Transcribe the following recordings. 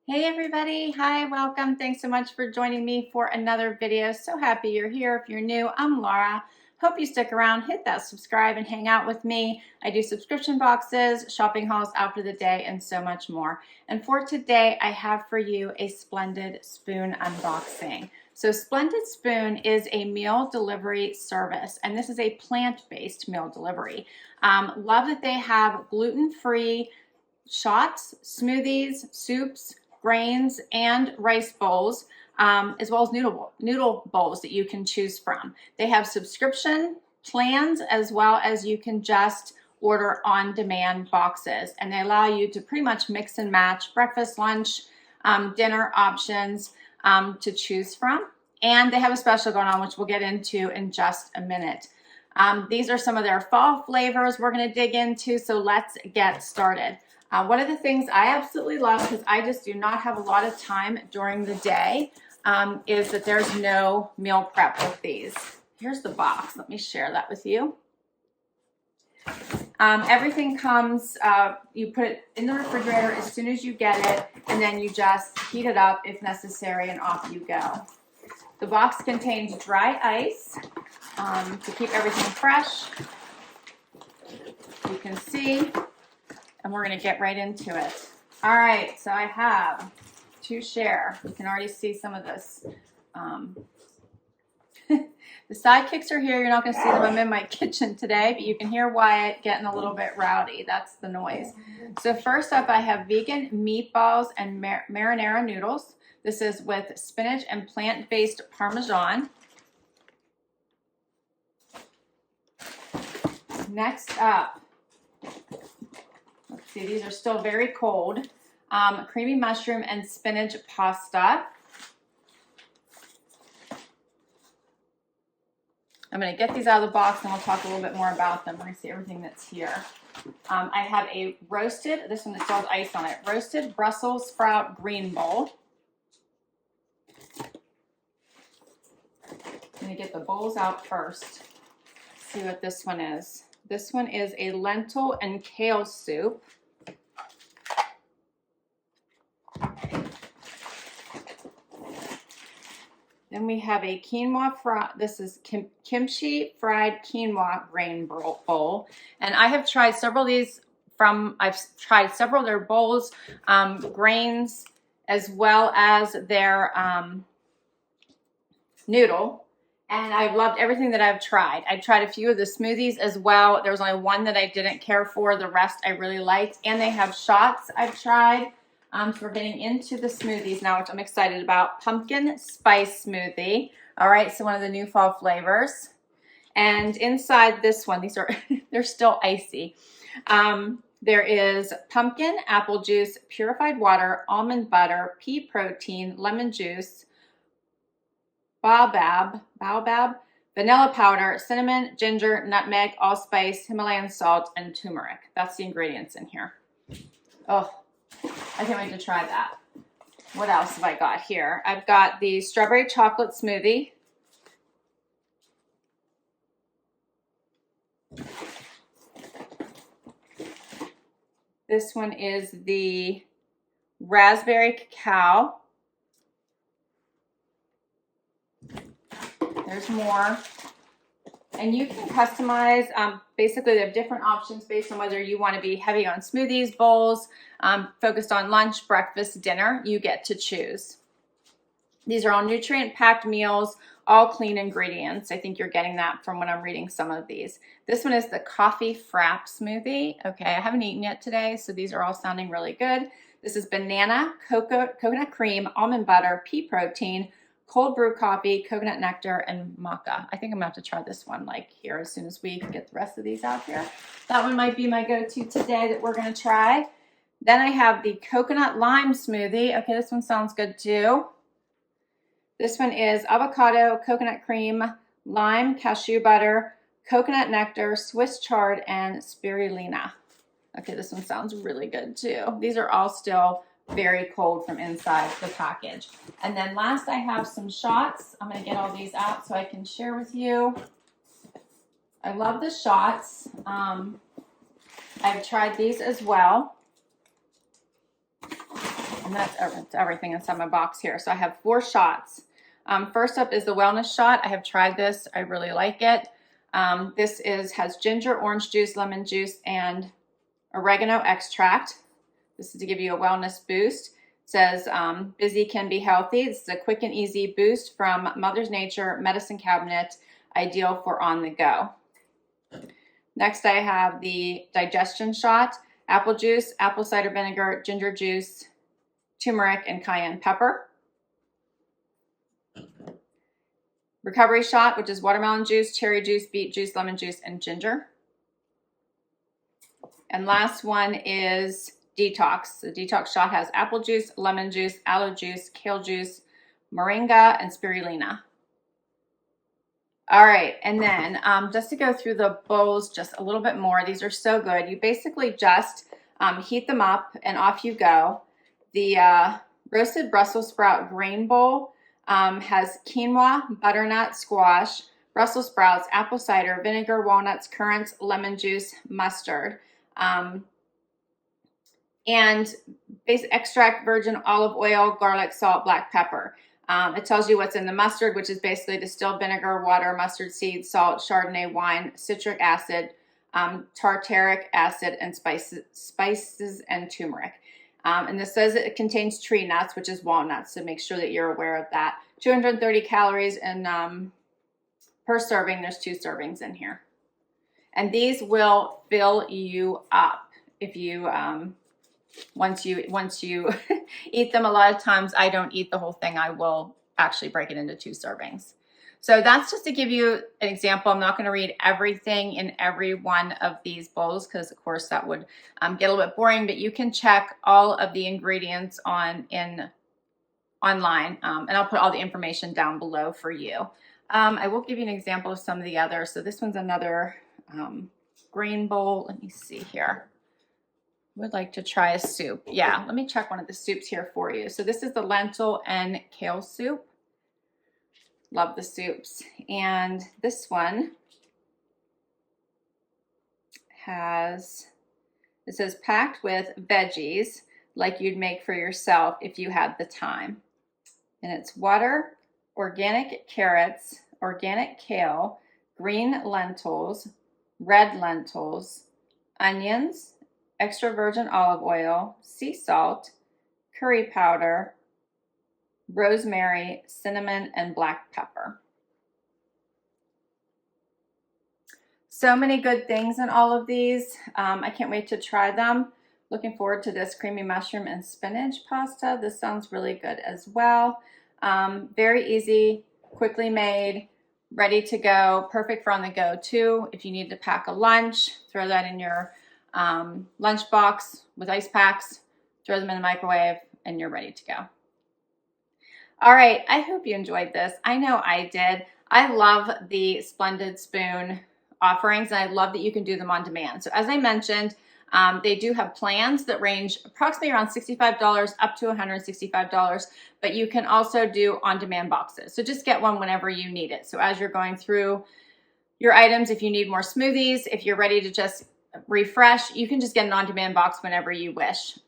Hey everybody, hi, welcome. Thanks so much for joining me for another video. So happy you're here. If you're new, I'm Laura. Hope you stick around, hit that subscribe and hang out with me. I do subscription boxes, shopping hauls after the day, and so much more. And for today, I have for you a Splendid Spoon unboxing. So Splendid Spoon is a meal delivery service, and this is a plant-based meal delivery. Love that they have gluten-free shots, smoothies, soups, grains, and rice bowls, as well as noodle bowls that you can choose from. They have subscription plans as well as you can just order on-demand boxes, and they allow you to pretty much mix and match breakfast, lunch, dinner options to choose from. And they have a special going on, which we'll get into in just a minute. These are some of their fall flavors we're going to dig into, so let's get started. One of the things I absolutely love, because I just do not have a lot of time during the day, is that there's no meal prep with these. Here's the box. Let me share that with you. Everything comes, you put it in the refrigerator as soon as you get it, and then you just heat it up if necessary, and off you go. The box contains dry ice to keep everything fresh. You can see. And we're going to get right into it. All right, so I have to share. You can already see some of this. The sidekicks are here. You're not going to see them. I'm in my kitchen today, but you can hear Wyatt getting a little bit rowdy. That's the noise. So first up, I have vegan meatballs and marinara noodles. This is with spinach and plant-based Parmesan. Next up, let's see, these are still very cold. Creamy mushroom and spinach pasta. I'm going to get these out of the box and we'll talk a little bit more about them. We're going to see everything that's here. I have a roasted, this one that still has ice on it, roasted Brussels sprout green bowl. I'm going to get the bowls out first. See what this one is. This one is a lentil and kale soup. Then we have a quinoa fry. This is kimchi fried quinoa grain bowl. And I have tried several of these I've tried several of their bowls, grains, as well as their noodle. And I've loved everything that I've tried. I've tried a few of the smoothies as well. There was only one that I didn't care for. The rest I really liked. And they have shots I've tried. So we're getting into the smoothies now, which I'm excited about. Pumpkin spice smoothie. All right, so one of the new fall flavors. And inside this one, these are, they're still icy. There is pumpkin, apple juice, purified water, almond butter, pea protein, lemon juice, baobab, vanilla powder, cinnamon, ginger, nutmeg, allspice, Himalayan salt, and turmeric. That's the ingredients in here. Oh, I can't wait to try that. What else have I got here? I've got the strawberry chocolate smoothie. This one is the raspberry cacao. There's more. And you can customize, basically they have different options based on whether you want to be heavy on smoothies, bowls, focused on lunch, breakfast, dinner, you get to choose. These are all nutrient-packed meals, all clean ingredients. I think you're getting that from when I'm reading some of these. This one is the coffee frap smoothie. Okay, I haven't eaten yet today, so these are all sounding really good. This is banana, coconut cream, almond butter, pea protein, cold brew coffee, coconut nectar, and maca. I think I'm gonna have to try this one like here as soon as we get the rest of these out here. That one might be my go-to today that we're gonna try. Then I have the coconut lime smoothie. Okay, this one sounds good too. This one is avocado, coconut cream, lime, cashew butter, coconut nectar, Swiss chard, and spirulina. Okay, this one sounds really good too. These are all still very cold from inside the package. And then last I have some shots. I'm going to get all these out so I can share with you. I love the shots. I've tried these as well. And that's everything inside my box here. So I have 4 shots. First up is the wellness shot. I have tried this. I really like it. This has ginger, orange juice, lemon juice, and oregano extract. This is to give you a wellness boost. It says, busy can be healthy. This is a quick and easy boost from Mother Nature medicine cabinet, ideal for on the go. Next, I have the digestion shot. Apple juice, apple cider vinegar, ginger juice, turmeric, and cayenne pepper. Recovery shot, which is watermelon juice, cherry juice, beet juice, lemon juice, and ginger. And last one is detox. The detox shot has apple juice, lemon juice, aloe juice, kale juice, moringa, and spirulina. All right, and then just to go through the bowls just a little bit more, these are so good. You basically just heat them up and off you go. The roasted Brussels sprout grain bowl has quinoa, butternut, squash, Brussels sprouts, apple cider, vinegar, walnuts, currants, lemon juice, mustard, and basic extract, virgin olive oil, garlic, salt, black pepper. It tells you what's in the mustard, which is basically distilled vinegar, water, mustard seeds, salt, Chardonnay wine, citric acid, tartaric acid, and spices and turmeric. And this says it contains tree nuts, which is walnuts, so make sure that you're aware of that. 230 calories and per serving. There's 2 servings in here. And these will fill you up if you once you eat them. A lot of times I don't eat the whole thing. I will actually break it into 2 servings. So that's just to give you an example. I'm not going to read everything in every one of these bowls because of course that would get a little bit boring, but you can check all of the ingredients online, and I'll put all the information down below for you. I will give you an example of some of the others. So this one's another grain bowl. Let me see here. Would like to try a soup. Yeah, let me check one of the soups here for you. So this is the lentil and kale soup. Love the soups. And this one it says packed with veggies like you'd make for yourself if you had the time. And it's water, organic carrots, organic kale, green lentils, red lentils, onions, extra virgin olive oil, sea salt, curry powder, rosemary, cinnamon, and black pepper. So many good things in all of these. I can't wait to try them. Looking forward to this creamy mushroom and spinach pasta. This sounds really good as well. Very easy, quickly made, ready to go, perfect for on the go too. If you need to pack a lunch, throw that in your lunch box with ice packs, throw them in the microwave, and you're ready to go. All right, I hope you enjoyed this. I know I did. I love the Splendid Spoon offerings, and I love that you can do them on demand. So as I mentioned, they do have plans that range approximately around $65 up to $165, but you can also do on-demand boxes. So just get one whenever you need it. So as you're going through your items, if you need more smoothies, if you're ready to just refresh, you can just get an on-demand box whenever you wish.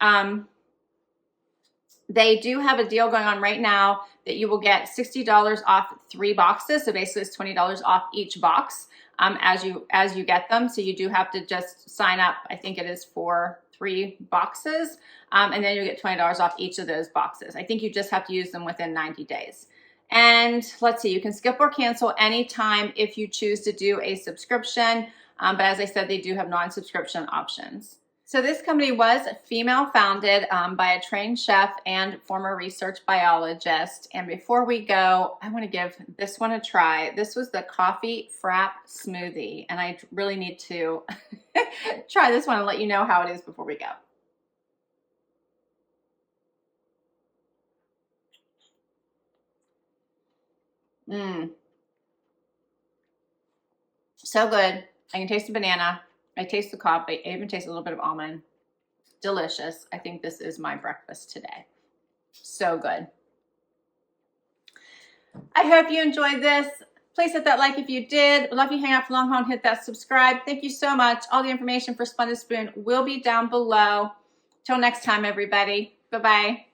They do have a deal going on right now that you will get $60 off 3 boxes. So basically it's $20 off each box as you get them. So you do have to just sign up. I think it is for 3 boxes. And then you get $20 off each of those boxes. I think you just have to use them within 90 days. And let's see, you can skip or cancel anytime if you choose to do a subscription. But as I said, they do have non-subscription options. So this company was female founded by a trained chef and former research biologist. And before we go, I want to give this one a try. This was the coffee frap smoothie. And I really need to try this one and let you know how it is before we go. So good. I can taste the banana. I taste the coffee. I even taste a little bit of almond. Delicious. I think this is my breakfast today. So good. I hope you enjoyed this. Please hit that like if you did. Would love you hang out for long haul and hit that subscribe. Thank you so much. All the information for Splendid Spoon will be down below. Till next time, everybody. Bye-bye.